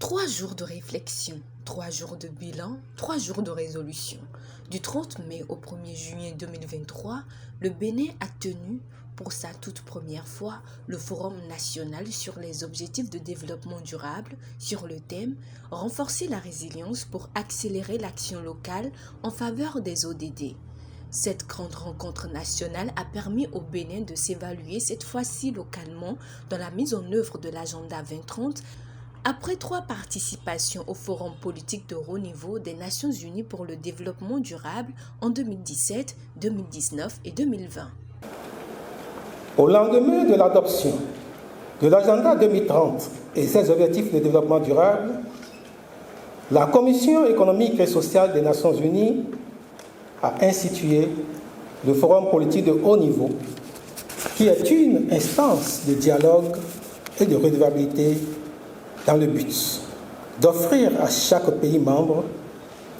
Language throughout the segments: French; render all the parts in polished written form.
3 jours de réflexion, 3 jours de bilan, 3 jours de résolution. Du 30 mai au 1er juillet 2023, le Bénin a tenu, pour sa toute première fois, le Forum national sur les objectifs de développement durable sur le thème « Renforcer la résilience pour accélérer l'action locale en faveur des ODD ». Cette grande rencontre nationale a permis au Bénin de s'évaluer cette fois-ci localement dans la mise en œuvre de l'agenda 2030 après 3 participations au Forum politique de haut niveau des Nations Unies pour le développement durable en 2017, 2019 et 2020. Au lendemain de l'adoption de l'agenda 2030 et ses objectifs de développement durable, la Commission économique et sociale des Nations Unies a institué le Forum politique de haut niveau, qui est une instance de dialogue et de redevabilité dans le but d'offrir à chaque pays membre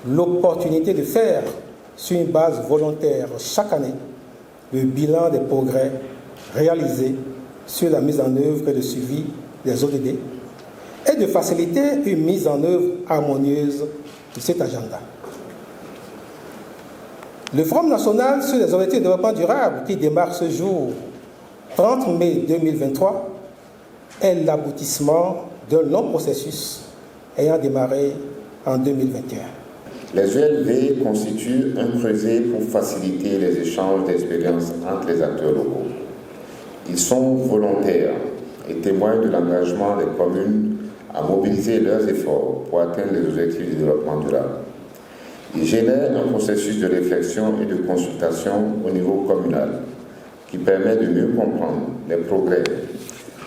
l'opportunité de faire, sur une base volontaire chaque année, le bilan des progrès réalisés sur la mise en œuvre et le suivi des ODD et de faciliter une mise en œuvre harmonieuse de cet agenda. Le Forum national sur les objectifs de développement durable qui démarre ce jour, 30 mai 2023, est l'aboutissement d'un long processus ayant démarré en 2021. Les ELV constituent un creuset pour faciliter les échanges d'expériences entre les acteurs locaux. Ils sont volontaires et témoignent de l'engagement des communes à mobiliser leurs efforts pour atteindre les objectifs du développement durable. Ils génèrent un processus de réflexion et de consultation au niveau communal qui permet de mieux comprendre les progrès,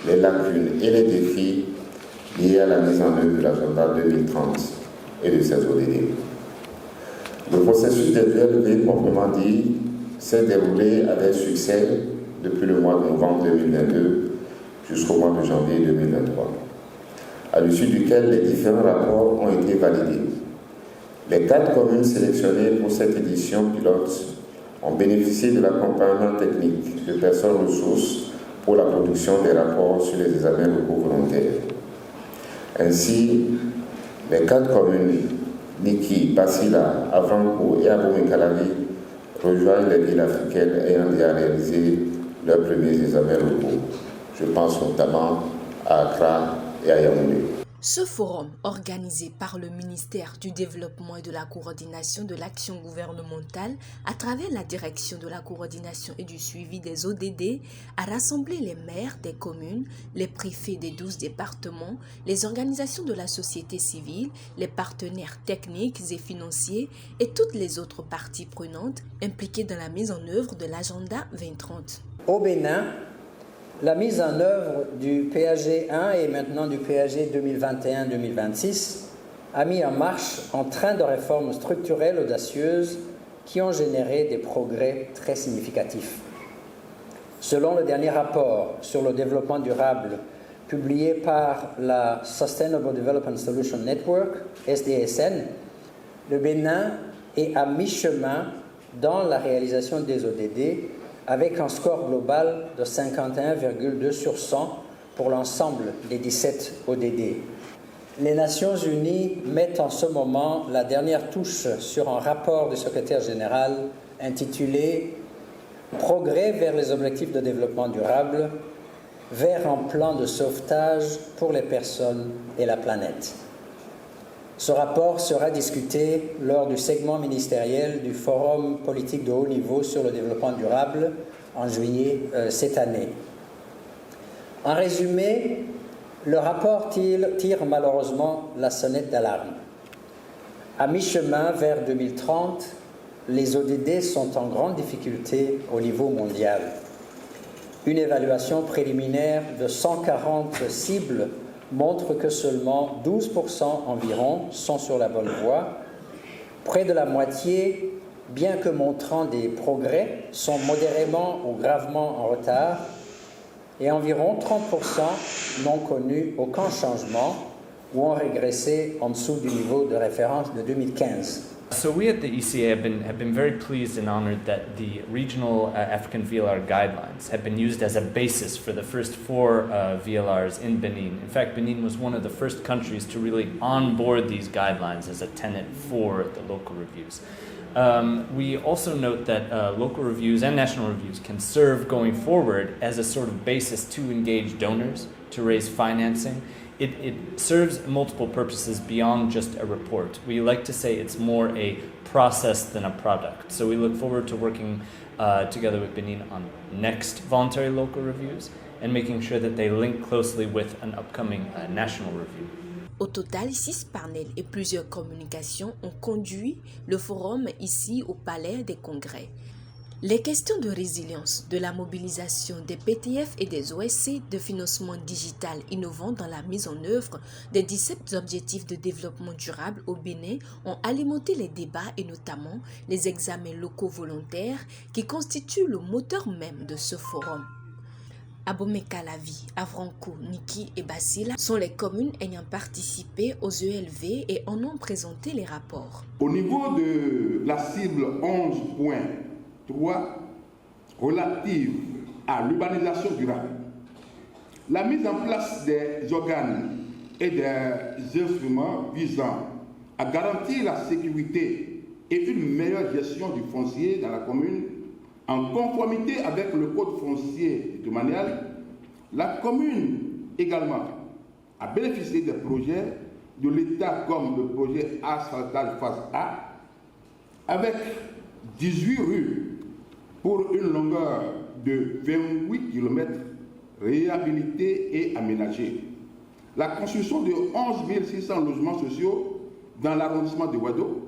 les lacunes et les défis liés à la mise en œuvre de l'agenda 2030 et de ses ODD. Le processus des ELV, proprement dit, s'est déroulé avec succès depuis le mois de novembre 2022 jusqu'au mois de janvier 2023, à l'issue duquel les différents rapports ont été validés. Les 4 communes sélectionnées pour cette édition pilote ont bénéficié de l'accompagnement technique de personnes ressources pour la production des rapports sur les examens locaux volontaires. Ainsi, les 4 communes, Niki, Basila, Avanko et Abomey-Calavi, rejoignent les villes africaines ayant déjà réalisé leurs premiers examens locaux. Je pense notamment à Accra et à Yaoundé. Ce forum, organisé par le ministère du Développement et de la Coordination de l'Action gouvernementale à travers la Direction de la Coordination et du Suivi des ODD, a rassemblé les maires des communes, les préfets des 12 départements, les organisations de la société civile, les partenaires techniques et financiers et toutes les autres parties prenantes impliquées dans la mise en œuvre de l'agenda 2030. Au Bénin, la mise en œuvre du PAG 1 et maintenant du PAG 2021-2026 a mis en marche un train de réformes structurelles audacieuses qui ont généré des progrès très significatifs. Selon le dernier rapport sur le développement durable publié par la Sustainable Development Solution Network, SDSN, le Bénin est à mi-chemin dans la réalisation des ODD avec un score global de 51,2 sur 100 pour l'ensemble des 17 ODD. Les Nations Unies mettent en ce moment la dernière touche sur un rapport du secrétaire général intitulé « Progrès vers les objectifs de développement durable, vers un plan de sauvetage pour les personnes et la planète ». Ce rapport sera discuté lors du segment ministériel du Forum politique de haut niveau sur le développement durable en juillet cette année. En résumé, le rapport tire malheureusement la sonnette d'alarme. À mi-chemin vers 2030, les ODD sont en grande difficulté au niveau mondial. Une évaluation préliminaire de 140 cibles montre que seulement 12% environ sont sur la bonne voie. Près de la moitié, bien que montrant des progrès, sont modérément ou gravement en retard et environ 30% n'ont connu aucun changement ou ont régressé en dessous du niveau de référence de 2015. So we at the ECA have been very pleased and honored that the regional African VLR guidelines have been used as a basis for the first 4 VLRs in Benin. In fact, Benin was one of the first countries to really onboard these guidelines as a tenet for the local reviews. We also note that local reviews and national reviews can serve going forward as a sort of basis to engage donors, to raise financing. It serves multiple purposes beyond just a report. We like to say it's more a process than a product. So we look forward to working together with Benin on next voluntary local reviews and making sure that they link closely with an upcoming national review. Au total, 6 panels et plusieurs communications ont conduit le forum ici au Palais des Congrès. Les questions de résilience, de la mobilisation des PTF et des OSC, de financement digital innovant dans la mise en œuvre des 17 objectifs de développement durable au Bénin ont alimenté les débats et notamment les examens locaux volontaires qui constituent le moteur même de ce forum. Abomey-Calavi, Avranches, Niki et Basila sont les communes ayant participé aux ELV et en ont présenté les rapports. Au niveau de la cible 11.3 relative à l'urbanisation durable, la mise en place des organes et des instruments visant à garantir la sécurité et une meilleure gestion du foncier dans la commune en conformité avec le code foncier domanial, la commune également a bénéficié des projets de l'État comme le projet asphaltage phase A avec 18 rues pour une longueur de 28 km réhabilitées et aménagées. La construction de 11 600 logements sociaux dans l'arrondissement de Ouaddo,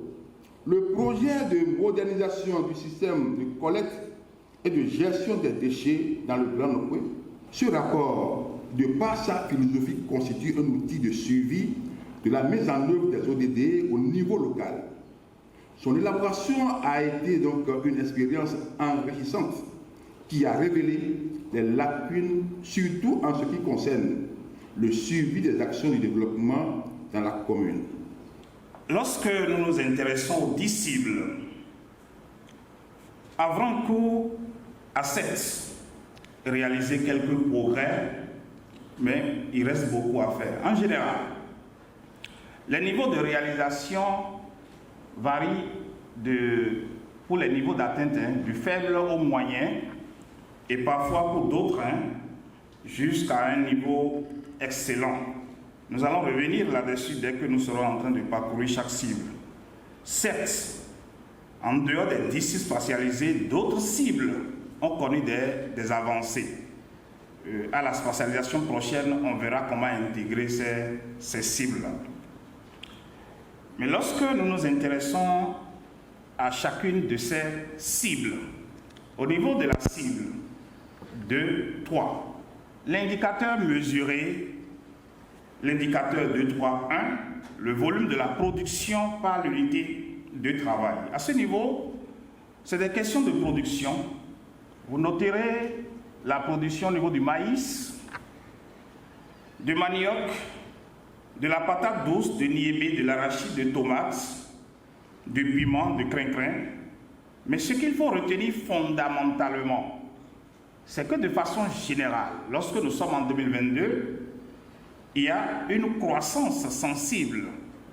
le projet de modernisation du système de collecte et de gestion des déchets dans le Grand Nokoué. Ce rapport, de par sa philosophie, constitue un outil de suivi de la mise en œuvre des ODD au niveau local. Son élaboration a été donc une expérience enrichissante qui a révélé les lacunes, surtout en ce qui concerne le suivi des actions de développement dans la commune. Lorsque nous nous intéressons aux 10 cibles, Avranches a certes réalisé quelques progrès, mais il reste beaucoup à faire. En général, les niveaux de réalisation varient pour les niveaux d'atteinte du faible au moyen et parfois pour d'autres jusqu'à un niveau excellent. Nous allons revenir là-dessus dès que nous serons en train de parcourir chaque cible. Certes, en dehors des 10 sites spatialisés, d'autres cibles ont connu des avancées. À la spatialisation prochaine, on verra comment intégrer ces cibles-là. Mais lorsque nous nous intéressons à chacune de ces cibles, au niveau de la cible 2, 3, l'indicateur mesuré, l'indicateur 2, 3, 1, le volume de la production par l'unité de travail. À ce niveau, c'est des questions de production. Vous noterez la production au niveau du maïs, du manioc, de la patate douce, de niébé, de l'arachide, de tomates, du piment, de crin-crin. Mais ce qu'il faut retenir fondamentalement, c'est que de façon générale, lorsque nous sommes en 2022, il y a une croissance sensible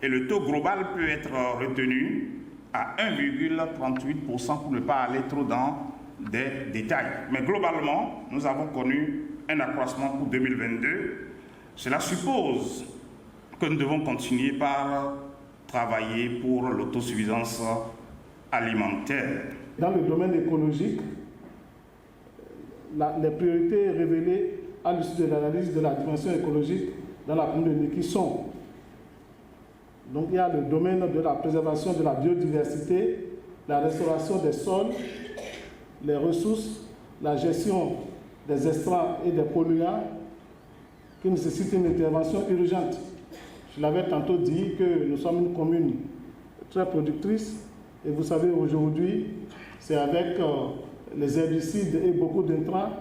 et le taux global peut être retenu à 1,38% pour ne pas aller trop dans des détails. Mais globalement, nous avons connu un accroissement pour 2022. Cela suppose que nous devons continuer par travailler pour l'autosuffisance alimentaire. Dans le domaine écologique, les priorités révélées à l'issue de l'analyse de la dimension écologique dans la commune de Niki sont. Donc il y a le domaine de la préservation de la biodiversité, la restauration des sols, les ressources, la gestion des extrants et des polluants qui nécessitent une intervention urgente. Je l'avais tantôt dit que nous sommes une commune très productrice et vous savez aujourd'hui c'est avec les herbicides et beaucoup d'intrants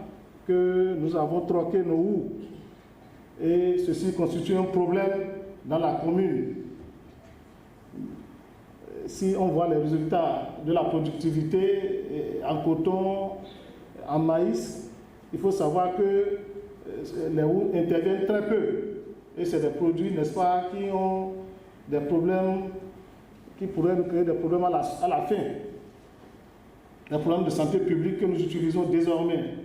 que nous avons troqué nos houes et ceci constitue un problème dans la commune. si on voit les résultats de la productivité en coton, en maïs, il faut savoir que les houes interviennent très peu. Et c'est des produits, n'est-ce pas, qui ont des problèmes, qui pourraient nous créer des problèmes à la fin. Des problèmes de santé publique que nous utilisons désormais.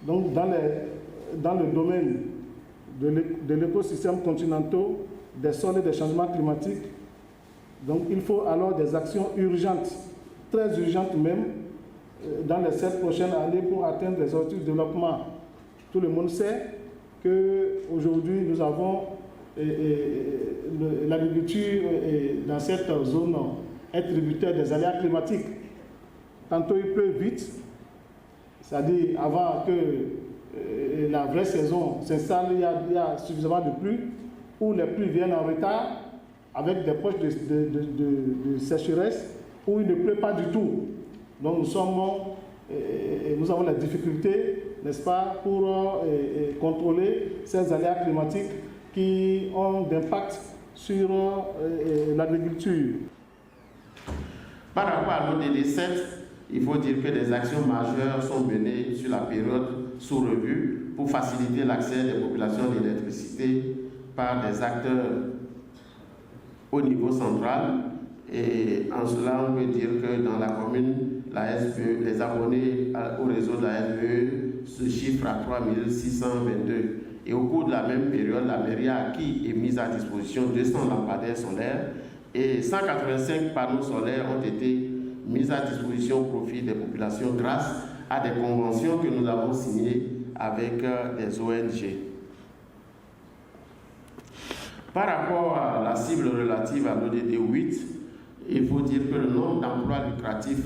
Donc, dans le domaine de l'écosystème continental, des sols et des changements climatiques, donc il faut alors des actions urgentes, très urgentes même, dans les 7 prochaines années pour atteindre les objectifs de développement. Tout le monde sait qu'aujourd'hui, nous avons l'agriculture dans cette zone est tributaire des aléas climatiques. Tantôt il pleut vite, c'est-à-dire avant que la vraie saison s'installe, il y a suffisamment de pluie, ou les pluies viennent en retard, avec des poches de sécheresse, où il ne pleut pas du tout. Donc nous avons la difficulté, n'est-ce pas, pour contrôler ces aléas climatiques qui ont d'impact sur l'agriculture. Par rapport à l'ODD 7, il faut dire que des actions majeures sont menées sur la période sous revue pour faciliter l'accès des populations à l'électricité par des acteurs au niveau central. Et en cela, on peut dire que dans la commune, la SPE, les abonnés au réseau de la SPE se chiffrent à 3622. Et au cours de la même période, la mairie a acquis et mis à disposition 200 lampadaires solaires et 185 panneaux solaires ont été mis à disposition au profit des populations grâce à des conventions que nous avons signées avec des ONG. Par rapport à la cible relative à l'ODD 8, il faut dire que le nombre d'emplois lucratifs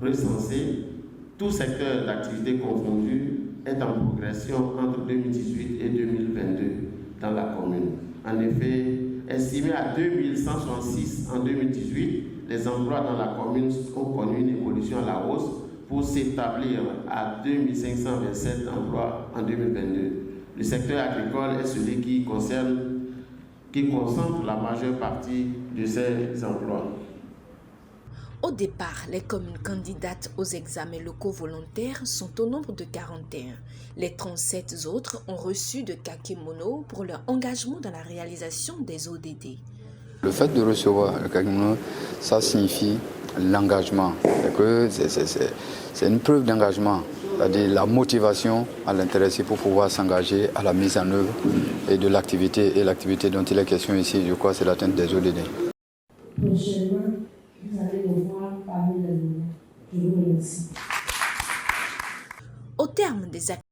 recensés, tout secteur d'activité confondu, est en progression entre 2018 et 2022 dans la commune. En effet, estimé à 2166 en 2018, les emplois dans la commune ont connu une évolution à la hausse pour s'établir à 2527 emplois en 2022. Le secteur agricole est celui qui concentre la majeure partie de ces emplois. Au départ, les communes candidates aux examens locaux volontaires sont au nombre de 41. Les 37 autres ont reçu de kakemono pour leur engagement dans la réalisation des ODD. Le fait de recevoir le kakemono, ça signifie l'engagement. C'est une preuve d'engagement, c'est-à-dire la motivation à l'intéressé pour pouvoir s'engager à la mise en œuvre et de l'activité. Et l'activité dont il est question ici, je crois, c'est l'atteinte des ODD. Prochainement, vous allez le voir parmi les noms. Je vous remercie. Au terme des